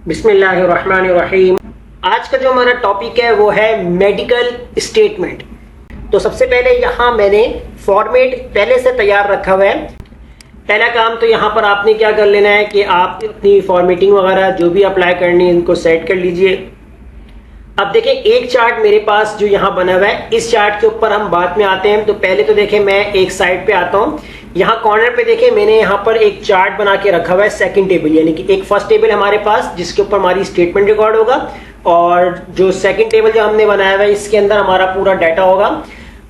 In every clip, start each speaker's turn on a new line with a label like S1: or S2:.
S1: बिस्मिल्लाहिर्रहमानिर्रहीम। आज का जो हमारा टॉपिक है वो है मेडिकल स्टेटमेंट। तो सबसे पहले यहाँ मैंने फॉर्मेट पहले से तैयार रखा हुआ है। पहला काम तो यहाँ पर आपने क्या कर लेना है कि आप अपनी फॉर्मेटिंग वगैरह जो भी अप्लाई करनी है इनको सेट कर लीजिए। अब देखें एक चार्ट मेरे पास जो यहाँ बना हुआ है, इस चार्ट के ऊपर हम बाद में आते हैं। तो पहले तो देखें मैं एक साइड पे आता हूँ। यहाँ कॉर्नर पे देखें मैंने यहाँ पर एक चार्ट बना के रखा हुआ है, सेकंड टेबल, यानी कि एक फर्स्ट टेबल हमारे पास जिसके ऊपर हमारी स्टेटमेंट रिकॉर्ड होगा, और जो सेकंड टेबल जो हमने बनाया हुआ है इसके अंदर हमारा पूरा डाटा होगा।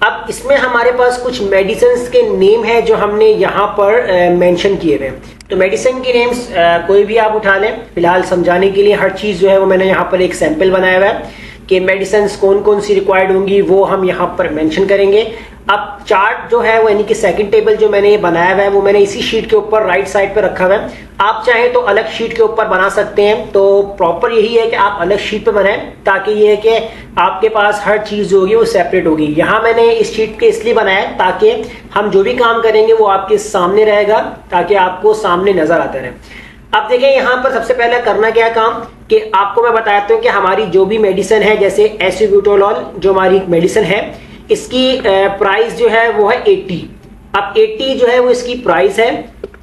S1: अब इसमें हमारे पास कुछ मेडिसिन के नेम है जो हमने यहाँ पर मेंशन किए हुए हैं। तो मेडिसिन की नेम्स कोई भी आप उठा लें, फिलहाल समझाने के लिए हर चीज जो है वो मैंने यहाँ पर एक सैंपल बनाया हुआ है कि मेडिसिन कौन कौन सी रिक्वायर्ड होंगी वो हम यहाँ पर मेंशन करेंगे। अब चार्ट जो है वो यानी कि सेकंड टेबल जो मैंने ये बनाया हुआ है वो मैंने इसी शीट के ऊपर राइट साइड पे रखा हुआ है। आप चाहें तो अलग शीट के ऊपर बना सकते हैं। तो प्रॉपर यही है कि आप अलग शीट पे बनाएं ताकि ये है कि आपके पास हर चीज जो होगी वो सेपरेट होगी। यहाँ मैंने इस शीट के इसलिए बनाया ताकि हम जो भी काम करेंगे वो आपके सामने रहेगा, ताकि आपको सामने नजर आता रहे। अब देखें यहाँ पर सबसे पहले करना क्या काम कि आपको मैं बताता हूँ कि हमारी जो भी मेडिसिन है, जैसे एसोब्यूटोलॉल जो हमारी मेडिसिन है, इसकी प्राइस जो है वो है 80। अब 80 जो है वो इसकी प्राइस है,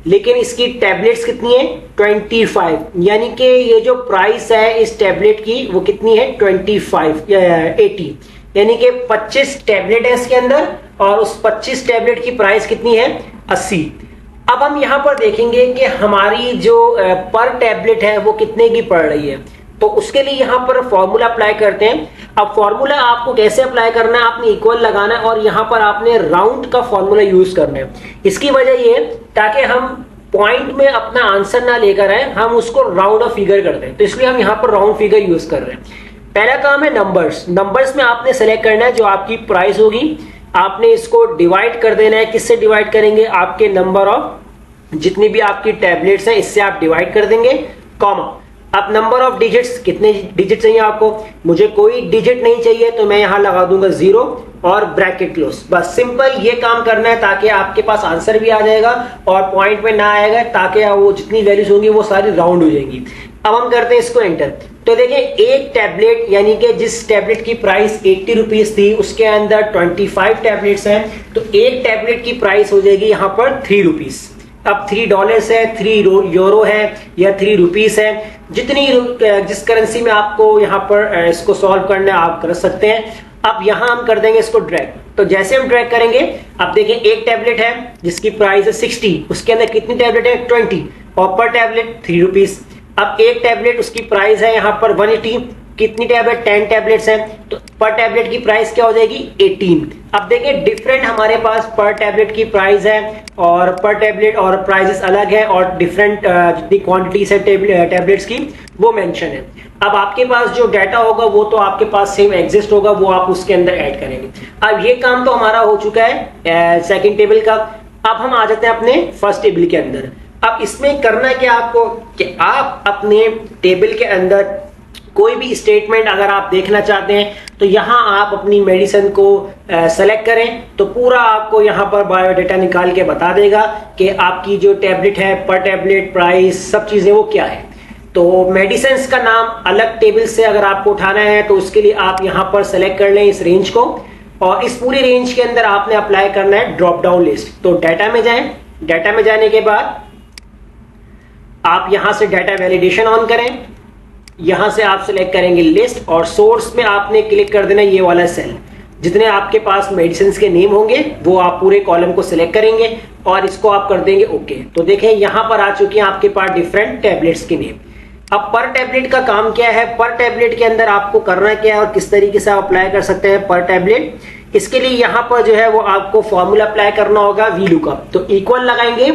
S1: लेकिन इसकी टैबलेट्स कितनी है 25, यानी कि ये जो प्राइस है इस टैबलेट की वो कितनी है 80, यानी कि 25 टैबलेट है इसके अंदर, और उस 25 टैबलेट की प्राइस कितनी है 80। अब हम यहाँ पर देखेंगे कि हमारी जो पर टैबलेट है वो कितने की पड़ रही है। तो उसके लिए यहाँ पर फॉर्मूला अप्लाई करते हैं। अब फॉर्मूला आपको कैसे अप्लाई करना है, आपने इक्वल लगाना है और यहाँ पर आपने राउंड का फॉर्मूला यूज करना है। इसकी वजह ये ताकि हम पॉइंट में अपना आंसर ना लेकर आए, हम उसको राउंड ऑफ फिगर करते हैं। तो इसलिए हम यहाँ पर राउंड फिगर यूज कर रहे हैं। पहला काम है नंबर्स में आपने सेलेक्ट करना है जो आपकी प्राइस होगी, आपने इसको डिवाइड कर देना है। किससे डिवाइड करेंगे, आपके नंबर ऑफ जितनी भी आपकी टैबलेट्स हैं इससे आप डिवाइड कर देंगे, कॉमा। अब नंबर ऑफ डिजिट्स, कितने डिजिट चाहिए आपको, मुझे कोई डिजिट नहीं चाहिए तो मैं यहां लगा दूंगा 0 और ब्रैकेट क्लोज। बस सिंपल ये काम करना है ताकि आपके पास आंसर भी आ जाएगा और पॉइंट में ना आएगा, ताकि वो जितनी वैल्यूज होंगी वो सारी राउंड हो जाएंगी। अब हम करते हैं इसको एंटर। तो देखिए एक टैबलेट यानी कि जिस टैबलेट की प्राइस 80 रुपीज थी उसके अंदर 25 टैबलेट्स हैं, तो एक टैबलेट की प्राइस हो जाएगी यहाँ पर 3 रुपीज। अब $3 है, 3 यूरो है या 3 रुपीज है, जिस करेंसी में आपको यहाँ पर इसको सॉल्व करना है आप कर सकते हैं। अब यहाँ हम कर देंगे इसको ड्रैग। तो जैसे हम ड्रैग करेंगे, अब देखिए एक टैबलेट है जिसकी प्राइस है 60, उसके अंदर कितनी टैबलेट है 20, और पर टैबलेट 3 रुपीज। अब एक टैबलेट उसकी प्राइस है यहाँ पर 180, कितनी टैबलेट 10 टैबलेट्स हैं, तो पर टैबलेट की प्राइस क्या हो जाएगी 18। अब देखिए डिफरेंट हमारे पास पर टैबलेट की प्राइस है और पर टैबलेट और प्राइसेस अलग है, और डिफरेंट जितनी क्वांटिटीज है टैबलेट्स की वो मेंशन है। अब आपके पास जो डाटा होगा वो तो आपके पास सेम एग्जिस्ट होगा, वो आप उसके अंदर ऐड करेंगे। अब ये काम तो हमारा हो चुका है सेकंड टेबल का। अब हम आ जाते हैं अपने फर्स्ट टेबल के अंदर। अब इसमें करना क्या आपको कि आप अपने टेबल के अंदर कोई भी स्टेटमेंट अगर आप देखना चाहते हैं तो यहां आप अपनी मेडिसिन को सेलेक्ट करें, तो पूरा आपको यहां पर बायोडाटा निकाल के बता देगा कि आपकी जो टैबलेट है, पर टैबलेट प्राइस, सब चीजें वो क्या है। तो मेडिसिन का नाम अलग टेबल से अगर आपको उठाना है तो उसके लिए आप यहां पर सेलेक्ट कर लें इस रेंज को, और इस पूरी रेंज के अंदर आपने अप्लाई करना है ड्रॉप डाउन लिस्ट। तो डाटा में जाएं, डाटा में जाने के बाद आप यहां से डाटा वैलिडेशन ऑन करें, यहां से आप सिलेक्ट करेंगे लिस्ट, और सोर्स में आपने क्लिक कर देना ये वाला सेल। जितने आपके पास मेडिसिन के नेम होंगे वो आप पूरे कॉलम को सिलेक्ट करेंगे और इसको आप कर देंगे ओके। तो देखें यहां पर आ चुके हैं आपके पास डिफरेंट टैबलेट्स के नेम। अब पर टैबलेट का काम क्या है, पर टैबलेट के अंदर आपको करना क्या है और किस तरीके से आप अप्लाई कर सकते हैं पर टैबलेट। इसके लिए यहां पर जो है वो आपको फॉर्मूला अप्लाई करना होगा वी लुकअप। तो इक्वल लगाएंगे,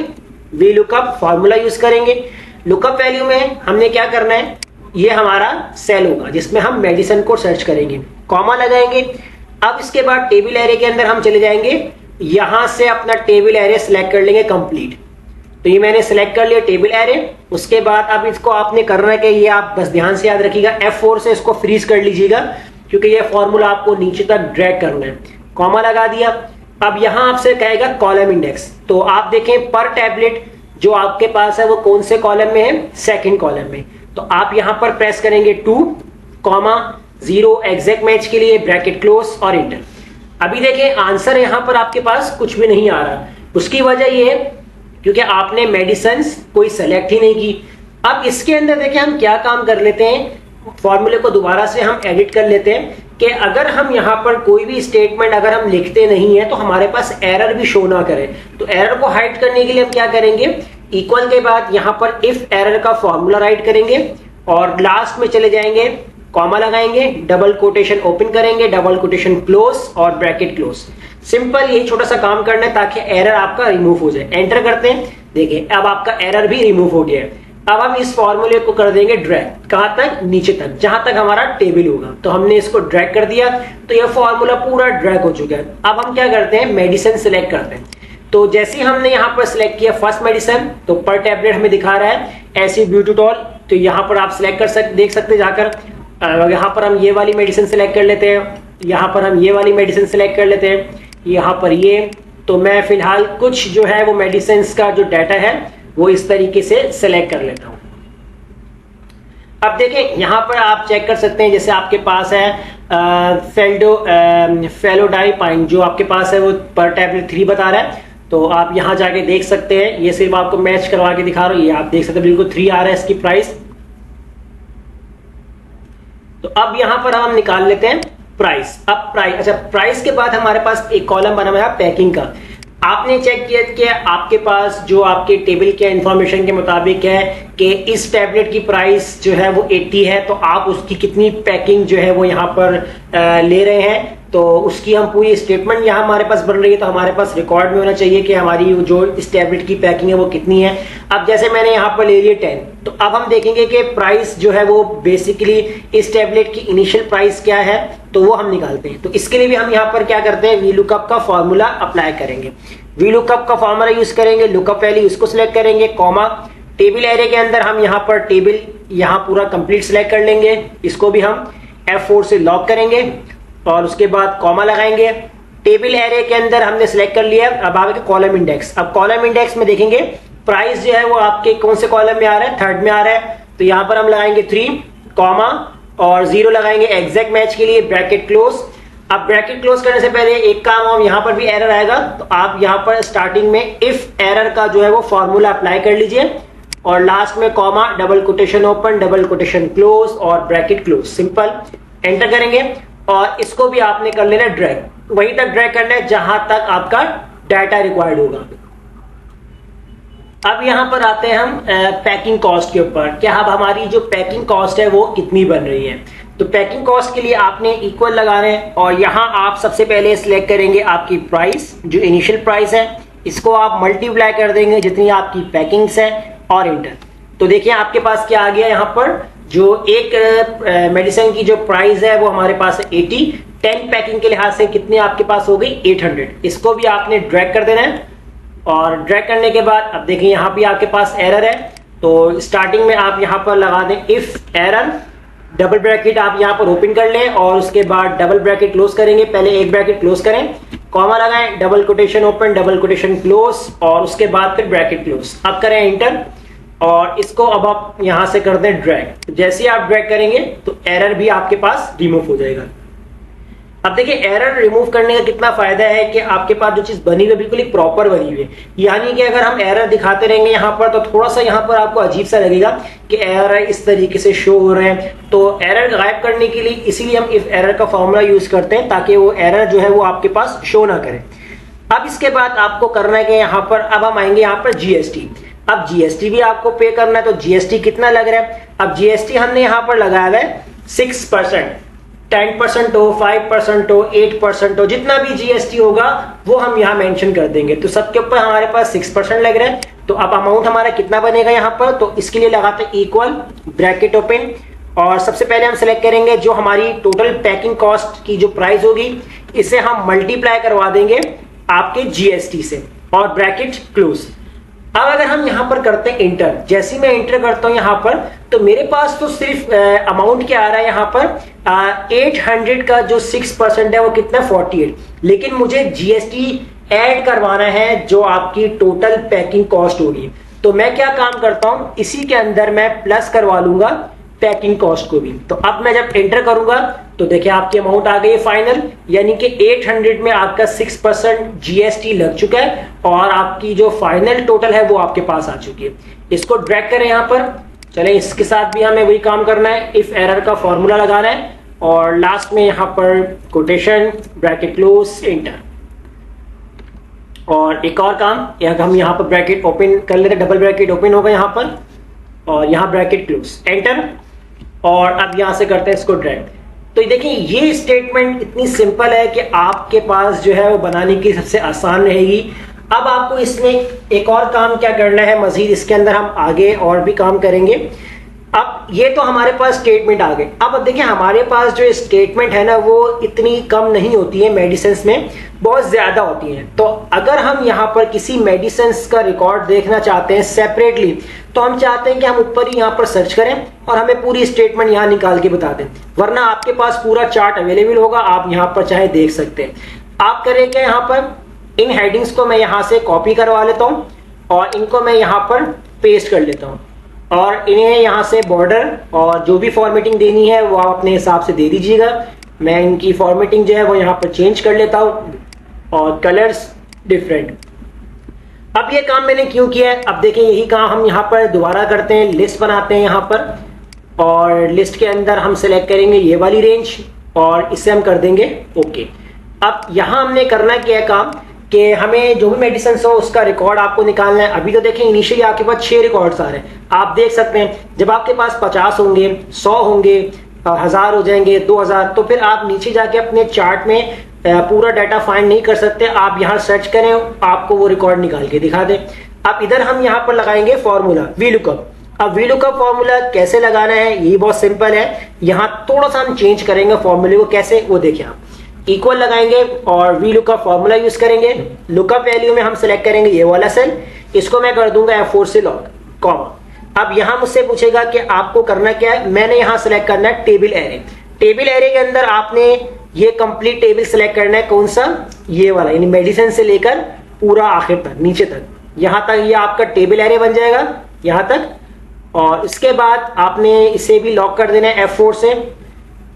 S1: वी लुकअप फॉर्मूला यूज करेंगे। लुकअप वैल्यू में हमने क्या करना है, ये हमारा सेल होगा जिसमें हम मेडिसिन को सर्च करेंगे, कॉमा लगाएंगे। अब इसके बाद टेबल एरे के अंदर हम चले जाएंगे, यहां से अपना टेबल एरे सिलेक्ट कर लेंगे कंप्लीट। तो ये मैंने सिलेक्ट कर लिया टेबल एरे। उसके बाद अब इसको आपने करना है कि ये आप बस ध्यान से याद रखिएगा, F4 से इसको फ्रीज कर लीजिएगा क्योंकि ये फॉर्मूला आपको नीचे तक ड्रैग करना है। कॉमा लगा दिया। अब यहां आपसे कहेगा कॉलम इंडेक्स, तो आप देखें पर टैबलेट जो आपके पास है वो कौन से कॉलम में है, सेकंड कॉलम में। तो आप यहां पर प्रेस करेंगे 2,0 एग्जैक्ट मैच के लिए ब्रैकेट क्लोज और इंटर। अभी देखें आंसर यहां पर आपके पास कुछ भी नहीं आ रहा। उसकी वजह ये है क्योंकि आपने मेडिसिन्स कोई सेलेक्ट ही नहीं की। अब इसके अंदर देखिए हम क्या काम कर लेते हैं, फॉर्मूले को दोबारा से हम एडिट कर लेते हैं कि अगर हम यहाँ पर कोई भी स्टेटमेंट अगर हम लिखते नहीं है तो हमारे पास एरर भी शो ना करे। तो एरर को हाइड करने के लिए हम क्या करेंगे, इक्वल के बाद यहाँ पर इफ एरर का फॉर्मूला राइट करेंगे और लास्ट में चले जाएंगे, कॉमा लगाएंगे, डबल कोटेशन ओपन करेंगे, डबल कोटेशन क्लोज और ब्रैकेट क्लोज। सिंपल यही छोटा सा काम करना है ताकि एरर आपका रिमूव हो जाए। एंटर करते हैं, देखिए अब आपका एरर भी रिमूव हो गया है। अब हम इस फॉर्मूले को कर देंगे ड्रैग, कहां तक, नीचे तक, जहां तक हमारा टेबल होगा। तो हमने इसको ड्रैग कर दिया तो यह फॉर्मूला पूरा ड्रैग हो चुका है। अब हम क्या करते हैं, मेडिसिन सिलेक्ट करते हैं। तो जैसे हमने यहाँ पर सिलेक्ट किया फर्स्ट मेडिसिन, तो पर टैबलेट हमें दिखा रहा है एसिब्यूटाडोल। तो यहाँ पर आप सिलेक्ट कर सकते, देख सकते जाकर, यहाँ पर हम ये वाली मेडिसिन सिलेक्ट कर लेते हैं, यहाँ पर हम ये वाली मेडिसिन सिलेक्ट कर लेते हैं, यहाँ पर ये। तो मैं फिलहाल कुछ जो है वो मेडिसिन का जो डाटा है वो इस तरीके से सिलेक्ट कर लेता हूं। अब देखें यहां पर आप चेक कर सकते हैं, जैसे आपके पास है फेलोडाइपाइन जो आपके पास है वो पर टैबलेट 3 बता रहा है। तो आप यहां जाके देख सकते हैं, ये सिर्फ आपको मैच करवा के दिखा रहा हूं, ये आप देख सकते हैं बिल्कुल 3 आ रहा है इसकी प्राइस। तो अब यहां पर हम निकाल लेते हैं प्राइस। अब प्राइस, अच्छा प्राइस के बाद हमारे पास एक कॉलम बना हुआ है पैकिंग का। आपने चेक किया कि आपके पास जो आपके टेबल के इंफॉर्मेशन के मुताबिक है कि इस टैबलेट की प्राइस जो है वो 80 है, तो आप उसकी कितनी पैकिंग जो है वो यहाँ पर ले रहे हैं, तो उसकी हम पूरी स्टेटमेंट यहाँ हमारे पास बन रही है। तो हमारे पास रिकॉर्ड में होना चाहिए कि हमारी जो इस टैबलेट की पैकिंग है वो कितनी है। अब जैसे मैंने यहाँ पर ले लिया 10, तो अब हम देखेंगे कि प्राइस जो है वो बेसिकली इस टैबलेट की इनिशियल प्राइस क्या है, तो वो हम निकालते हैं। तो इसके लिए भी हम यहाँ पर क्या करते हैं, वी लुकअप का फॉर्मूला अप्लाई करेंगे। वी लुकअप का फॉर्मूला यूज करेंगे, लुकअप वैल्यू उसको सिलेक्ट करेंगे, कॉमा, टेबल एरे के अंदर हम यहाँ पर टेबल यहाँ पूरा कंप्लीट सिलेक्ट कर लेंगे, इसको भी हम F4 से लॉक करेंगे और उसके बाद कॉमा लगाएंगे। टेबल एरे के अंदर हमने सिलेक्ट कर लिया। अब आगे कॉलम इंडेक्स, अब कॉलम इंडेक्स में देखेंगे प्राइस जो है वो आपके कौन से कॉलम में आ रहा है, थर्ड में आ रहा है। तो यहाँ पर हम लगाएंगे 3, कॉमा और 0 लगाएंगे एग्जैक्ट मैच के लिए, ब्रैकेट क्लोज। अब ब्रैकेट क्लोज करने से पहले एक काम, और यहाँ पर भी एरर आएगा, तो आप यहाँ पर स्टार्टिंग में इफ एरर का जो है वो फॉर्मूला अप्लाई कर लीजिए और लास्ट में comma, double quotation open, double quotation close और ब्रैकेट क्लोज। सिंपल एंटर करेंगे और इसको भी आपने कर लेना ड्रैग, वहीं तक ड्रैग करना है जहां तक आपका डाटा रिक्वायर्ड होगा। अब यहां पर आते हैं हम पैकिंग कॉस्ट के ऊपर, क्या अब हमारी जो पैकिंग कॉस्ट है वो कितनी बन रही है। तो पैकिंग कॉस्ट के लिए आपने इक्वल लगाना है और यहां आप सबसे पहले सिलेक्ट करेंगे आपकी प्राइस, जो इनिशियल प्राइस है, इसको आप मल्टीप्लाई कर देंगे जितनी आपकी पैकिंग्स है और इंटर। तो देखिए आपके पास क्या आ गया, यहाँ पर जो एक मेडिसिन की जो प्राइस है वो हमारे पास है 80, 10 पैकिंग के लिहाज से कितनी आपके पास हो गई 800। इसको भी आपने ड्रैग कर देना है और ड्रैग करने के बाद अब देखिए यहाँ भी आपके पास एरर है। तो स्टार्टिंग में आप यहाँ पर लगा दें इफ एरर, डबल ब्रैकेट आप यहाँ पर ओपन कर लें और उसके बाद डबल ब्रैकेट क्लोज करेंगे। पहले एक ब्रैकेट क्लोज करें, कॉमा लगाएं, double quotation open, double quotation close और उसके बाद फिर ब्रैकेट क्लोज। अब करें इंटर और इसको अब आप यहां से कर दें ड्रैग। जैसे ही आप ड्रैग करेंगे तो एरर भी आपके पास रिमूव हो जाएगा। अब देखिए एरर रिमूव करने का कितना फायदा है कि आपके पास जो चीज बनी हुई है बिल्कुल ही प्रॉपर बनी हुई है। यानी कि अगर हम एरर दिखाते रहेंगे यहाँ पर तो थोड़ा सा यहाँ पर आपको अजीब सा लगेगा कि एरर इस तरीके से शो हो रहे हैं। तो एरर गायब करने के लिए इसीलिए हम इफ एरर का फॉर्मूला यूज करते हैं ताकि वो एरर जो है वो आपके पास शो ना करे। अब इसके बाद आपको करना है कि यहाँ पर अब हम आएंगे यहाँ पर जीएसटी। अब जीएसटी भी आपको पे करना है। तो जीएसटी कितना लग रहा है, अब जीएसटी हमने यहाँ पर लगाया हुआ है 6%, 10% हो, 5% हो, 8% हो, जितना भी जीएसटी होगा वो हम यहाँ मेंशन कर देंगे। तो सबके ऊपर हमारे पास 6% लग रहा है। तो अब अमाउंट हमारा कितना बनेगा यहाँ पर, तो इसके लिए लगाते हैं इक्वल, ब्रैकेट ओपन और सबसे पहले हम सेलेक्ट करेंगे जो हमारी टोटल पैकिंग कॉस्ट की जो प्राइस होगी इसे हम मल्टीप्लाई करवा देंगे आपके जीएसटी से और ब्रैकेट क्लोज। अब अगर हम यहाँ पर करते हैं इंटर, जैसे मैं इंटर करता हूँ यहाँ पर तो मेरे पास तो सिर्फ अमाउंट क्या आ रहा है यहाँ पर 800 का जो 6% है वो कितना 48, लेकिन मुझे जीएसटी ऐड करवाना है जो आपकी टोटल पैकिंग कॉस्ट होगी। तो मैं क्या काम करता हूं, इसी के अंदर मैं प्लस करवा लूंगा पैकिंग कॉस्ट को भी। तो अब मैं जब एंटर करूंगा तो देखिए आपकी अमाउंट आ गई फाइनल, यानी कि 800 में आपका 6% जीएसटी लग चुका है और आपकी जो फाइनल टोटल है वो आपके पास आ चुकी है। इसको ड्रैग करें यहां पर, चले इसके साथ भी हमें वही काम करना है, इफ एरर का फॉर्मूला लगाना है और लास्ट में यहां पर कोटेशन ब्रैकेट क्लोज एंटर। और एक और काम, हम यहां पर ब्रैकेट ओपन कर लेते, डबल ब्रैकेट ओपन होगा यहां पर और यहां ब्रैकेट क्लोज एंटर। और अब यहां से करते हैं इसको ड्रैग। तो देखिए ये स्टेटमेंट इतनी सिंपल है कि आपके पास जो है वो बनाने की सबसे आसान रहेगी। अब आपको इसमें एक और काम क्या करना है मजीद, इसके अंदर हम आगे और भी काम करेंगे। अब ये तो हमारे पास स्टेटमेंट आ गए। अब देखिए हमारे पास जो स्टेटमेंट है ना वो इतनी कम नहीं होती है, मेडिसिन में बहुत ज्यादा होती है। तो अगर हम यहाँ पर किसी मेडिसिन का रिकॉर्ड देखना चाहते हैं सेपरेटली, तो हम चाहते हैं कि हम ऊपर ही यहाँ पर सर्च करें और हमें पूरी स्टेटमेंट यहाँ निकाल के बता दें, वरना आपके पास पूरा चार्ट अवेलेबल होगा, आप यहाँ पर चाहे देख सकते हैं। आप करेंगे यहाँ पर इन हेडिंग्स को मैं यहाँ से कॉपी करवा लेता हूँ और इनको मैं यहाँ पर पेस्ट कर लेता हूँ और इन्हें यहाँ से बॉर्डर और जो भी फॉर्मेटिंग देनी है वो आप अपने हिसाब से दे दीजिएगा। मैं इनकी फॉर्मेटिंग जो है वो यहाँ पर चेंज कर लेता हूँ और कलर्स डिफरेंट। अब ये काम मैंने क्यों किया है, अब देखिए यही काम हम यहाँ पर दोबारा करते हैं, लिस्ट बनाते हैं यहाँ पर और लिस्ट के अंदर हम सेलेक्ट करेंगे ये वाली रेंज और इसे हम कर देंगे ओके। अब यहाँ हमने करना क्या है काम कि हमें जो भी मेडिसिन हो उसका रिकॉर्ड आपको निकालना है। अभी तो देखें इनिशियली आपके पास 6 रिकॉर्ड्स आ रहे हैं, आप देख सकते हैं जब आपके पास 50 होंगे, 100 होंगे, 1000 हो जाएंगे, 2000, तो फिर आप नीचे जाके अपने चार्ट में पूरा डाटा फाइंड नहीं कर सकते। आप यहाँ सर्च करें, आपको वो रिकॉर्ड निकाल के दिखा दे। अब इधर हम यहाँ पर लगाएंगे फॉर्मूला वीलुकअप। अब वीलुकअप फॉर्मूला कैसे लगाना है ये बहुत सिंपल है, यहाँ थोड़ा सा हम चेंज करेंगे फॉर्मूले को, कैसे वो देखिए आप इक्वल लगाएंगे और वीलुकअप फॉर्मूला यूज करेंगे। लुकअप वैल्यू में हम सेलेक्ट करेंगे ये वाला सेल, इसको मैं कर दूंगा F4 से लॉक कॉमा। अब यहाँ मुझसे पूछेगा कि आपको करना क्या है, मैंने यहाँ सेलेक्ट करना है टेबल एरे। टेबल एरे के अंदर आपने ये कंप्लीट टेबल सेलेक्ट करना है, कौन सा, ये वाला, यानी मेडिसिन से लेकर पूरा आखिर तक नीचे तक, यहां तक ये आपका टेबल एरे बन जाएगा यहां तक। और इसके बाद आपने इसे भी लॉक कर देना है F4 से,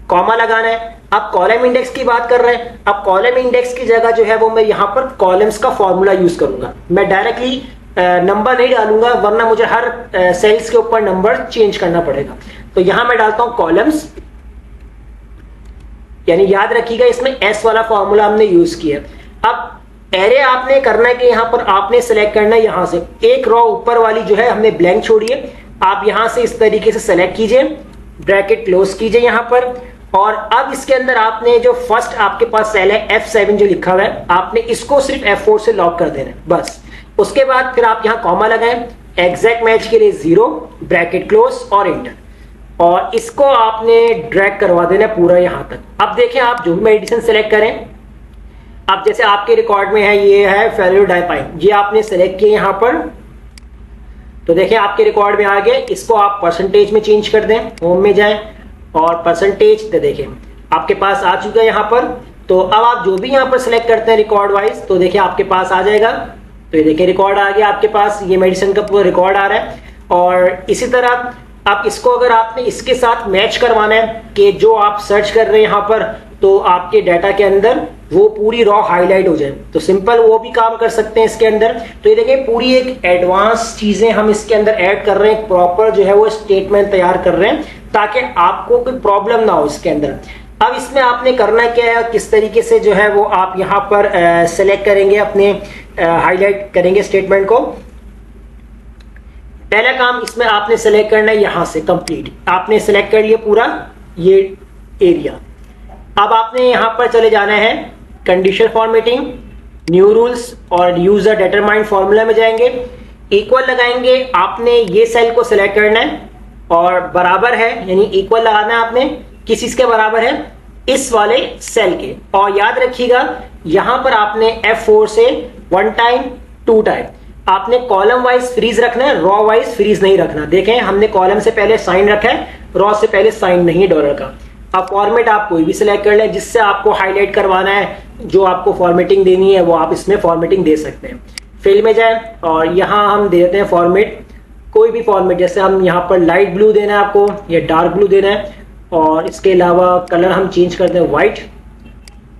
S1: कॉमा लगाना है। अब कॉलम इंडेक्स की बात कर रहे हैं, अब कॉलम इंडेक्स की जगह जो है वो मैं यहां पर कॉलम्स का फॉर्मूला यूज करूंगा। मैं डायरेक्टली नंबर नहीं डालूंगा वरना मुझे हर सेल्स के ऊपर नंबर चेंज करना पड़ेगा। तो यहां मैं डालता हूं कॉलम्स, यानी याद रखिएगा इसमें एस वाला फॉर्मूला हमने यूज किया। अब एरे आपने करना है कि यहां पर आपने सेलेक्ट करना है यहां से एक रो ऊपर वाली जो है हमने ब्लैंक छोड़ी है, आप यहां से इस तरीके से सेलेक्ट कीजिए, ब्रैकेट क्लोज कीजिए यहां पर। और अब इसके अंदर आपने जो फर्स्ट आपके पास सेल है F7 जो लिखा हुआ है, आपने इसको सिर्फ F4 से लॉक कर देना है बस। उसके बाद फिर आप यहां कॉमा लगाएं, एग्जैक्ट मैच के लिए 0, ब्रैकेट क्लोज और एंटर, और इसको आपने ड्रैग करवा देना पूरा यहां तक। अब देखें आप जो भी मेडिसिन सेलेक्ट करें, अब जैसे आपके रिकॉर्ड में है ये है फेलोडाइपाइन, ये आपने सेलेक्ट किया यहां पर, तो देखिए आपके रिकॉर्ड में आ गया। इसको आप परसेंटेज में चेंज कर दें, होम में जाएं और परसेंटेज, तो देखिए आपके पास आ चुका है यहां पर। तो अब आप जो भी यहां पर सेलेक्ट करते हैं रिकॉर्ड वाइज, तो देखिए आपके पास आ जाएगा। तो ये देखिए रिकॉर्ड आ गया आपके पास, ये मेडिसिन का पूरा रिकॉर्ड आ रहा है। और इसी तरह आप इसको अगर आपने इसके साथ मैच करवाना है कि जो आप सर्च कर रहे हैं यहाँ पर, तो आपके डाटा के अंदर वो पूरी रॉ हाईलाइट हो जाए, तो सिंपल वो भी काम कर सकते हैं इसके अंदर। तो ये देखिए पूरी एक एडवांस चीजें हम इसके अंदर ऐड कर रहे हैं, प्रॉपर जो है वो स्टेटमेंट तैयार कर रहे हैं ताकि आपको कोई प्रॉब्लम ना हो इसके अंदर। अब इसमें आपने करना क्या है, किस तरीके से जो है वो आप यहाँ पर सेलेक्ट करेंगे, अपने हाईलाइट करेंगे स्टेटमेंट को। पहला काम इसमें आपने सेलेक्ट करना है यहां से कंप्लीट, आपने सेलेक्ट कर लिया पूरा ये एरिया। अब आपने यहां पर चले जाना है कंडीशन फॉर्मेटिंग, न्यू रूल्स और यूजर डिटरमाइंड फॉर्मूला में जाएंगे, इक्वल लगाएंगे। आपने ये सेल को सेलेक्ट करना है और बराबर है, यानी इक्वल लगाना है आपने, किस चीज के बराबर है, इस वाले सेल के। और याद रखिएगा यहां पर आपने F4 से 1 टाइम 2 टाइम आपने कॉलम वाइज फ्रीज रखना है, रॉ वाइज फ्रीज नहीं रखना। देखें हमने कॉलम से पहले साइन रखा है, रॉ से पहले साइन नहीं है डॉलर का। अब फॉर्मेट आप कोई भी सिलेक्ट कर लें जिससे आपको हाईलाइट करवाना है, जो आपको फॉर्मेटिंग देनी है वो आप इसमें फॉर्मेटिंग दे सकते हैं। फिल में जाए और यहाँ हम दे देते हैं फॉर्मेट, कोई भी फॉर्मेट, जैसे हम यहाँ पर लाइट ब्लू देना है आपको या डार्क ब्लू देना है, और इसके अलावा कलर हम चेंज करते हैं व्हाइट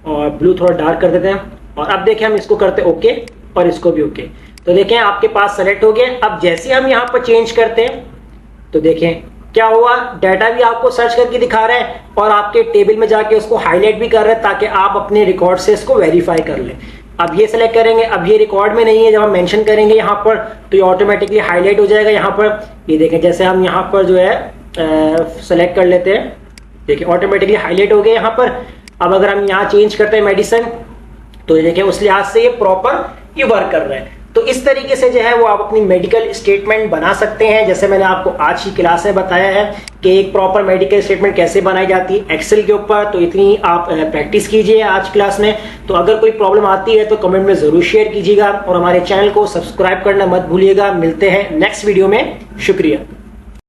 S1: और ब्लू थोड़ा डार्क कर देते हैं। और अब देखें हम इसको करते हैं ओके और इसको भी ओके। तो देखें आपके पास सेलेक्ट हो गया। अब जैसे हम यहाँ पर चेंज करते हैं तो देखें क्या हुआ, डाटा भी आपको सर्च करके दिखा रहा है और आपके टेबल में जाके उसको हाईलाइट भी कर रहा है ताकि आप अपने रिकॉर्ड से इसको वेरीफाई कर लें। अब ये सेलेक्ट करेंगे, अब ये रिकॉर्ड में नहीं है, जब हम मेंशन करेंगे यहाँ पर तो ये ऑटोमेटिकली हाईलाइट हो जाएगा। यहाँ पर ये देखें, जैसे हम यहाँ पर जो है सेलेक्ट कर लेते हैं, देखिए ऑटोमेटिकली हाईलाइट हो गया यहाँ पर। अब अगर हम यहाँ चेंज करते हैं मेडिसिन तो ये देखें उस लिहाज से ये प्रॉपर ये वर्क कर रहा है। तो इस तरीके से जो है वो आप अपनी मेडिकल स्टेटमेंट बना सकते हैं। जैसे मैंने आपको आज की क्लास में बताया है कि एक प्रॉपर मेडिकल स्टेटमेंट कैसे बनाई जाती है एक्सेल के ऊपर, तो इतनी आप प्रैक्टिस कीजिए आज क्लास में। तो अगर कोई प्रॉब्लम आती है तो कमेंट में जरूर शेयर कीजिएगा और हमारे चैनल को सब्सक्राइब करना मत भूलिएगा। मिलते हैं नेक्स्ट वीडियो में, शुक्रिया।